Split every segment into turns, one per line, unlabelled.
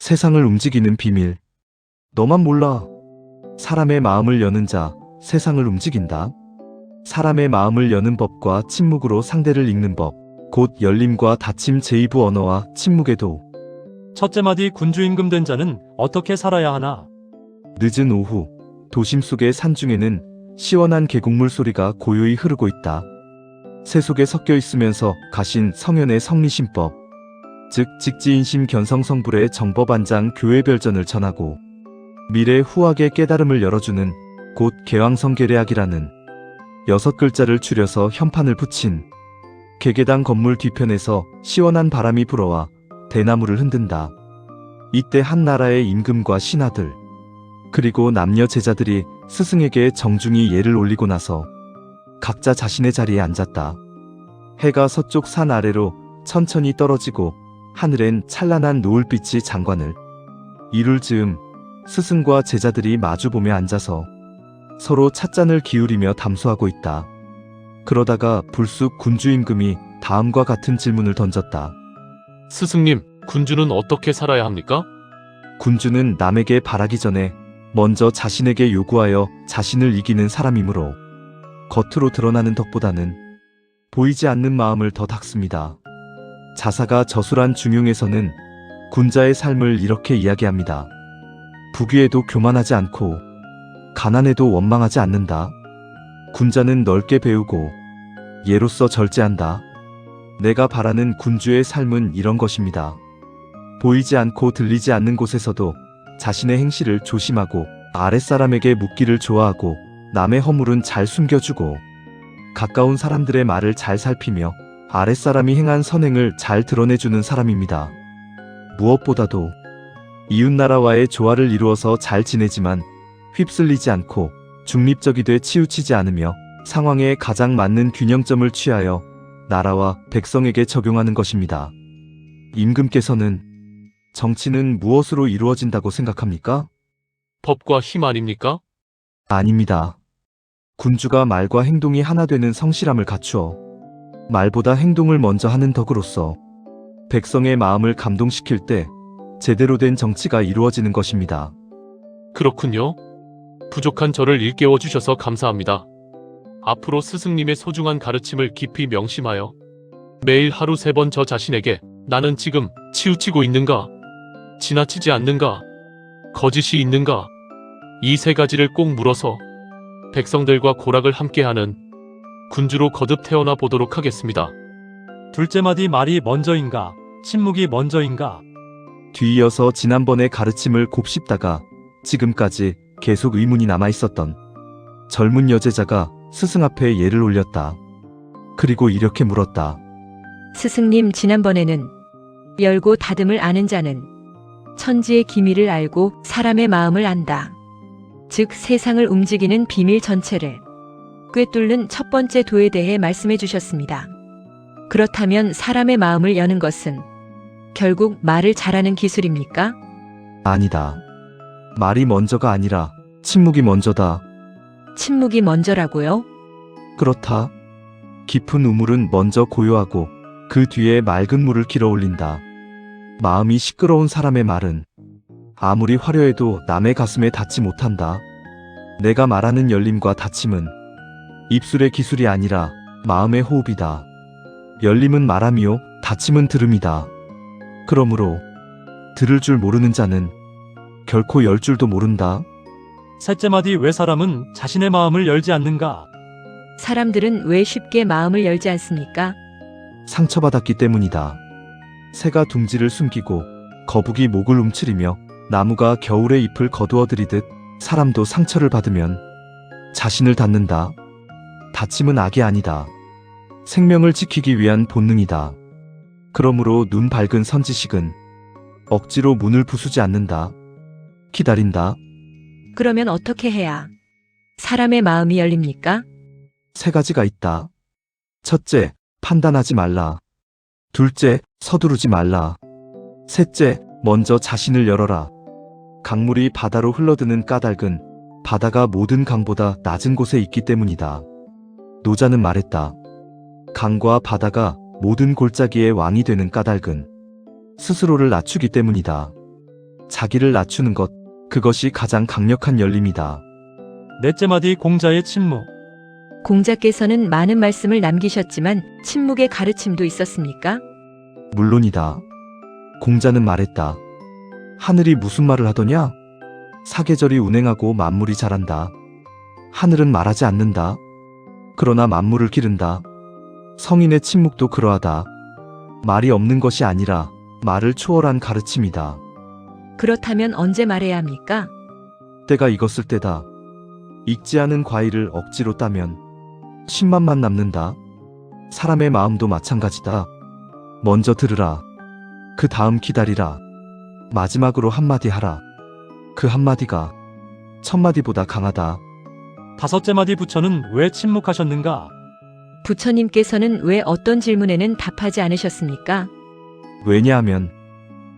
세상을 움직이는 비밀. 너만 몰라. 사람의 마음을 여는 자, 세상을 움직인다. 사람의 마음을 여는 법과 침묵으로 상대를 읽는 법. 곧 열림과 닫힘 제2부 언어와 침묵의 도.
첫째 마디 군주 임금된 자는 어떻게 살아야 하나?
늦은 오후, 도심 속의 산중에는 시원한 계곡물 소리가 고요히 흐르고 있다. 새 속에 섞여 있으면서 가신 성현의 성리신법, 즉 직지인심 견성성불의 정법안장 교회별전을 전하고 미래 후학의 깨달음을 열어주는 곧 개왕성계례학이라는 6글자를 줄여서 현판을 붙인 개계당 건물 뒤편에서 시원한 바람이 불어와 대나무를 흔든다. 이때 한 나라의 임금과 신하들 그리고 남녀 제자들이 스승에게 정중히 예를 올리고 나서 각자 자신의 자리에 앉았다. 해가 서쪽 산 아래로 천천히 떨어지고 하늘엔 찬란한 노을빛이 장관을 이룰 즈음 스승과 제자들이 마주보며 앉아서 서로 찻잔을 기울이며 담소하고 있다. 그러다가 불쑥 군주 임금이 다음과 같은 질문을 던졌다.
스승님, 군주는 어떻게 살아야 합니까?
군주는 남에게 바라기 전에 먼저 자신에게 요구하여 자신을 이기는 사람이므로 겉으로 드러나는 덕보다는 보이지 않는 마음을 더 닦습니다. 자사가 저술한 중용에서는 군자의 삶을 이렇게 이야기합니다. 부귀에도 교만하지 않고 가난에도 원망하지 않는다. 군자는 넓게 배우고 예로써 절제한다. 내가 바라는 군주의 삶은 이런 것입니다. 보이지 않고 들리지 않는 곳에서도 자신의 행실을 조심하고 아랫사람에게 묻기를 좋아하고 남의 허물은 잘 숨겨주고 가까운 사람들의 말을 잘 살피며 아랫사람이 행한 선행을 잘 드러내주는 사람입니다. 무엇보다도 이웃나라와의 조화를 이루어서 잘 지내지만 휩쓸리지 않고 중립적이되 치우치지 않으며 상황에 가장 맞는 균형점을 취하여 나라와 백성에게 적용하는 것입니다. 임금께서는 정치는 무엇으로 이루어진다고 생각합니까?
법과 힘 아닙니까?
아닙니다. 군주가 말과 행동이 하나 되는 성실함을 갖추어 말보다 행동을 먼저 하는 덕으로서 백성의 마음을 감동시킬 때 제대로 된 정치가 이루어지는 것입니다.
그렇군요. 부족한 저를 일깨워 주셔서 감사합니다. 앞으로 스승님의 소중한 가르침을 깊이 명심하여 매일 하루 3번 저 자신에게 나는 지금 치우치고 있는가? 지나치지 않는가? 거짓이 있는가? 이 3가지를 꼭 물어서 백성들과 고락을 함께하는 군주로 거듭 태어나 보도록 하겠습니다.
둘째 마디 말이 먼저인가? 침묵이 먼저인가?
뒤이어서 지난번의 가르침을 곱씹다가 지금까지 계속 의문이 남아있었던 젊은 여제자가 스승 앞에 예를 올렸다. 그리고 이렇게 물었다.
스승님, 지난번에는 열고 닫음을 아는 자는 천지의 기미를 알고 사람의 마음을 안다. 즉 세상을 움직이는 비밀 전체를 꿰뚫는 첫 번째 도에 대해 말씀해 주셨습니다. 그렇다면 사람의 마음을 여는 것은 결국 말을 잘하는 기술입니까?
아니다. 말이 먼저가 아니라 침묵이 먼저다.
침묵이 먼저라고요?
그렇다. 깊은 우물은 먼저 고요하고 그 뒤에 맑은 물을 길어 올린다. 마음이 시끄러운 사람의 말은 아무리 화려해도 남의 가슴에 닿지 못한다. 내가 말하는 열림과 닫힘은 입술의 기술이 아니라 마음의 호흡이다. 열림은 말함이요, 닫힘은 들음이다. 그러므로 들을 줄 모르는 자는 결코 열 줄도 모른다.
셋째 마디 왜 사람은 자신의 마음을 열지 않는가?
사람들은 왜 쉽게 마음을 열지 않습니까?
상처받았기 때문이다. 새가 둥지를 숨기고 거북이 목을 움츠리며 나무가 겨울에 잎을 거두어들이듯 사람도 상처를 받으면 자신을 닫는다. 닫힘은 악이 아니다. 생명을 지키기 위한 본능이다. 그러므로 눈 밝은 선지식은 억지로 문을 부수지 않는다. 기다린다.
그러면 어떻게 해야 사람의 마음이 열립니까?
3가지가 있다. 첫째, 판단하지 말라. 둘째, 서두르지 말라. 셋째, 먼저 자신을 열어라. 강물이 바다로 흘러드는 까닭은 바다가 모든 강보다 낮은 곳에 있기 때문이다. 노자는 말했다. 강과 바다가 모든 골짜기의 왕이 되는 까닭은 스스로를 낮추기 때문이다. 자기를 낮추는 것, 그것이 가장 강력한 열림이다.
넷째 마디 공자의 침묵.
공자께서는 많은 말씀을 남기셨지만 침묵의 가르침도 있었습니까?
물론이다. 공자는 말했다. 하늘이 무슨 말을 하더냐? 사계절이 운행하고 만물이 자란다. 하늘은 말하지 않는다. 그러나 만물을 기른다. 성인의 침묵도 그러하다. 말이 없는 것이 아니라 말을 초월한 가르침이다.
그렇다면 언제 말해야 합니까?
때가 익었을 때다. 익지 않은 과일을 억지로 따면 신맛만 남는다. 사람의 마음도 마찬가지다. 먼저 들으라. 그 다음 기다리라. 마지막으로 한마디 하라. 그 한마디가 천마디보다 강하다.
다섯째 마디 부처는 왜 침묵하셨는가?
부처님께서는 왜 어떤 질문에는 답하지 않으셨습니까?
왜냐하면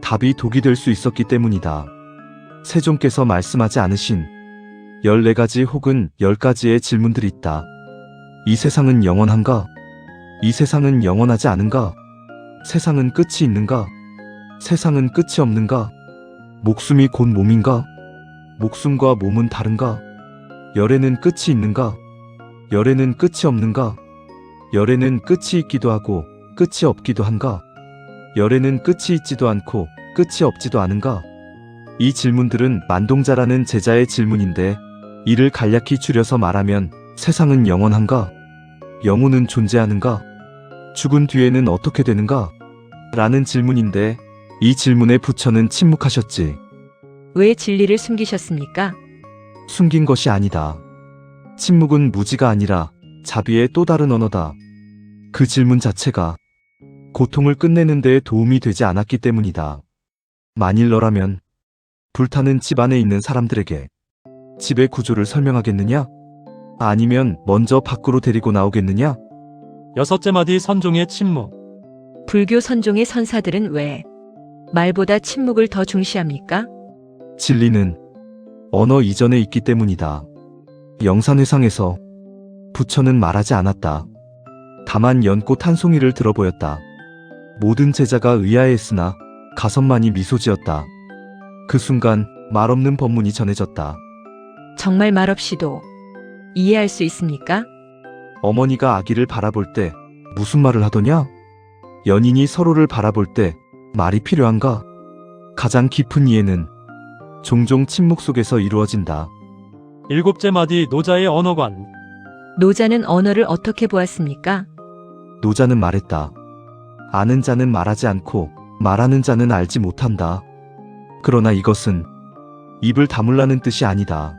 답이 독이 될 수 있었기 때문이다. 세종께서 말씀하지 않으신 14가지 혹은 10가지의 질문들이 있다. 이 세상은 영원한가? 이 세상은 영원하지 않은가? 세상은 끝이 있는가? 세상은 끝이 없는가? 목숨이 곧 몸인가? 목숨과 몸은 다른가? 열에는 끝이 있는가? 열에는 끝이 없는가? 열에는 끝이 있기도 하고 끝이 없기도 한가? 열에는 끝이 있지도 않고 끝이 없지도 않은가? 이 질문들은 만동자라는 제자의 질문인데 이를 간략히 줄여서 말하면 세상은 영원한가? 영혼은 존재하는가? 죽은 뒤에는 어떻게 되는가? 라는 질문인데 이 질문에 부처는 침묵하셨지.
왜 진리를 숨기셨습니까?
숨긴 것이 아니다. 침묵은 무지가 아니라 자비의 또 다른 언어다. 그 질문 자체가 고통을 끝내는 데 도움이 되지 않았기 때문이다. 만일 너라면 불타는 집 안에 있는 사람들에게 집의 구조를 설명하겠느냐? 아니면 먼저 밖으로 데리고 나오겠느냐?
여섯째 마디 선종의 침묵.
불교 선종의 선사들은 왜 말보다 침묵을 더 중시합니까?
진리는 언어 이전에 있기 때문이다. 영산회상에서 부처는 말하지 않았다. 다만 연꽃 한 송이를 들어보였다. 모든 제자가 의아해했으나 가섭만이 미소 지었다. 그 순간 말없는 법문이 전해졌다.
정말 말없이도 이해할 수 있습니까?
어머니가 아기를 바라볼 때 무슨 말을 하더냐? 연인이 서로를 바라볼 때 말이 필요한가? 가장 깊은 이해는 종종 침묵 속에서 이루어진다.
일곱째 마디 노자의 언어관.
노자는 언어를 어떻게 보았습니까?
노자는 말했다. 아는 자는 말하지 않고 말하는 자는 알지 못한다. 그러나 이것은 입을 다물라는 뜻이 아니다.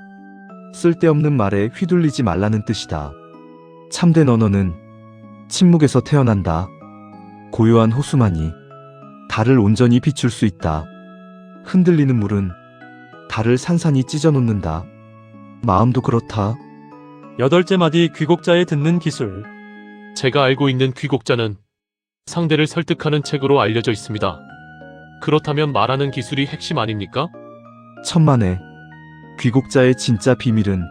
쓸데없는 말에 휘둘리지 말라는 뜻이다. 참된 언어는 침묵에서 태어난다. 고요한 호수만이 달을 온전히 비출 수 있다. 흔들리는 물은 달을 산산이 찢어놓는다. 마음도 그렇다.
여덟째 마디 귀곡자의 듣는 기술.
제가 알고 있는 귀곡자는 상대를 설득하는 책으로 알려져 있습니다. 그렇다면 말하는 기술이 핵심 아닙니까?
천만에 귀곡자의 진짜 비밀은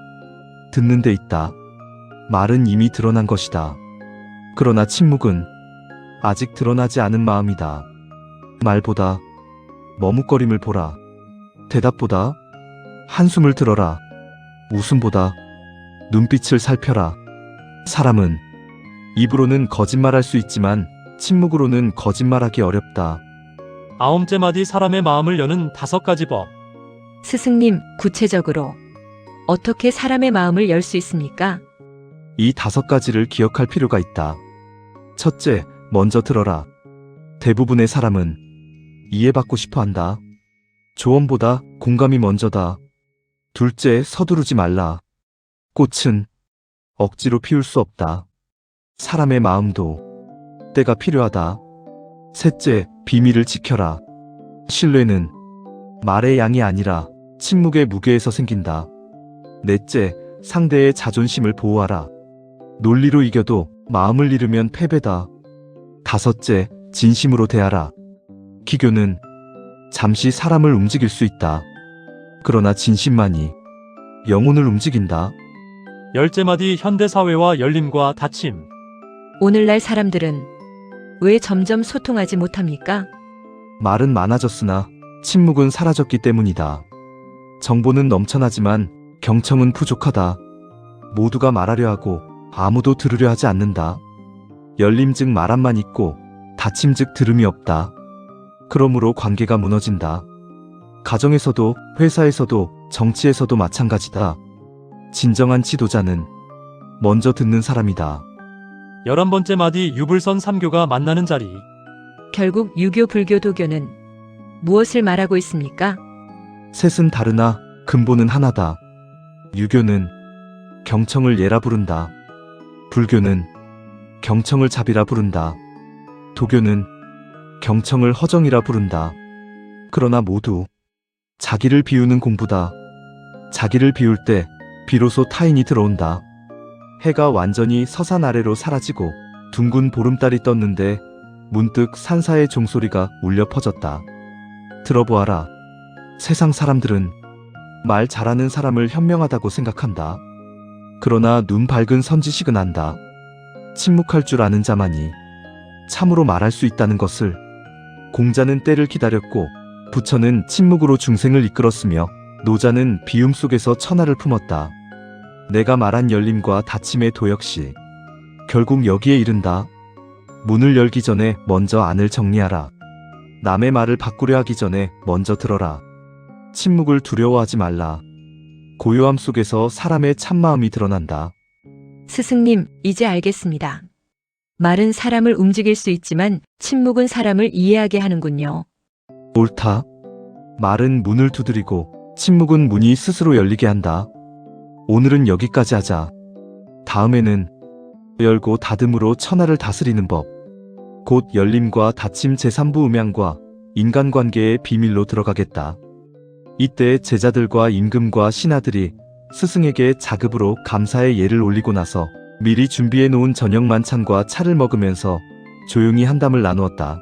듣는 데 있다. 말은 이미 드러난 것이다. 그러나 침묵은 아직 드러나지 않은 마음이다. 말보다 머뭇거림을 보라. 대답보다 한숨을 들어라. 웃음보다 눈빛을 살펴라. 사람은 입으로는 거짓말할 수 있지만 침묵으로는 거짓말하기 어렵다.
아홉째 마디 사람의 마음을 여는 5가지 법.
스승님, 구체적으로 어떻게 사람의 마음을 열 수 있습니까?
이 5가지를 기억할 필요가 있다. 첫째, 먼저 들어라. 대부분의 사람은 이해받고 싶어 한다. 조언보다 공감이 먼저다. 둘째, 서두르지 말라. 꽃은 억지로 피울 수 없다. 사람의 마음도 때가 필요하다. 셋째, 비밀을 지켜라. 신뢰는 말의 양이 아니라 침묵의 무게에서 생긴다. 넷째, 상대의 자존심을 보호하라. 논리로 이겨도 마음을 잃으면 패배다. 다섯째, 진심으로 대하라. 기교는 잠시 사람을 움직일 수 있다. 그러나 진심만이 영혼을 움직인다.
열째 마디 현대사회와 열림과 닫힘.
오늘날 사람들은 왜 점점 소통하지 못합니까?
말은 많아졌으나 침묵은 사라졌기 때문이다. 정보는 넘쳐나지만 경청은 부족하다. 모두가 말하려 하고 아무도 들으려 하지 않는다. 열림 즉 말함만 있고 닫힘 즉 들음이 없다. 그러므로 관계가 무너진다. 가정에서도 회사에서도 정치에서도 마찬가지다. 진정한 지도자는 먼저 듣는 사람이다.
11번째 마디 유불선 3교가 만나는 자리.
결국 유교, 불교, 도교는 무엇을 말하고 있습니까?
셋은 다르나 근본은 하나다. 유교는 경청을 예라 부른다. 불교는 경청을 자비라 부른다. 도교는 경청을 허정이라 부른다. 그러나 모두 자기를 비우는 공부다. 자기를 비울 때 비로소 타인이 들어온다. 해가 완전히 서산 아래로 사라지고 둥근 보름달이 떴는데 문득 산사의 종소리가 울려 퍼졌다. 들어보아라. 세상 사람들은 말 잘하는 사람을 현명하다고 생각한다. 그러나 눈 밝은 선지식은 안다. 침묵할 줄 아는 자만이 참으로 말할 수 있다는 것을. 공자는 때를 기다렸고 부처는 침묵으로 중생을 이끌었으며 노자는 비움 속에서 천하를 품었다. 내가 말한 열림과 닫힘의 도역시 결국 여기에 이른다. 문을 열기 전에 먼저 안을 정리하라. 남의 말을 바꾸려 하기 전에 먼저 들어라. 침묵을 두려워하지 말라. 고요함 속에서 사람의 참마음이 드러난다.
스승님, 이제 알겠습니다. 말은 사람을 움직일 수 있지만 침묵은 사람을 이해하게 하는군요.
옳다. 말은 문을 두드리고 침묵은 문이 스스로 열리게 한다. 오늘은 여기까지 하자. 다음에는 열고 닫음으로 천하를 다스리는 법, 곧 열림과 닫힘 제3부 음양과 인간관계의 비밀로 들어가겠다. 이때 제자들과 임금과 신하들이 스승에게 자급으로 감사의 예를 올리고 나서 미리 준비해 놓은 저녁 만찬과 차를 먹으면서 조용히 한담을 나누었다.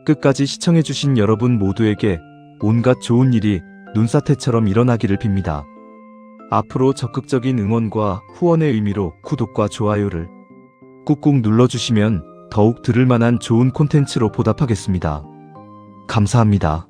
끝까지 시청해주신 여러분 모두에게 온갖 좋은 일이 눈사태처럼 일어나기를 빕니다. 앞으로 적극적인 응원과 후원의 의미로 구독과 좋아요를 꾹꾹 눌러주시면 더욱 들을 만한 좋은 콘텐츠로 보답하겠습니다. 감사합니다.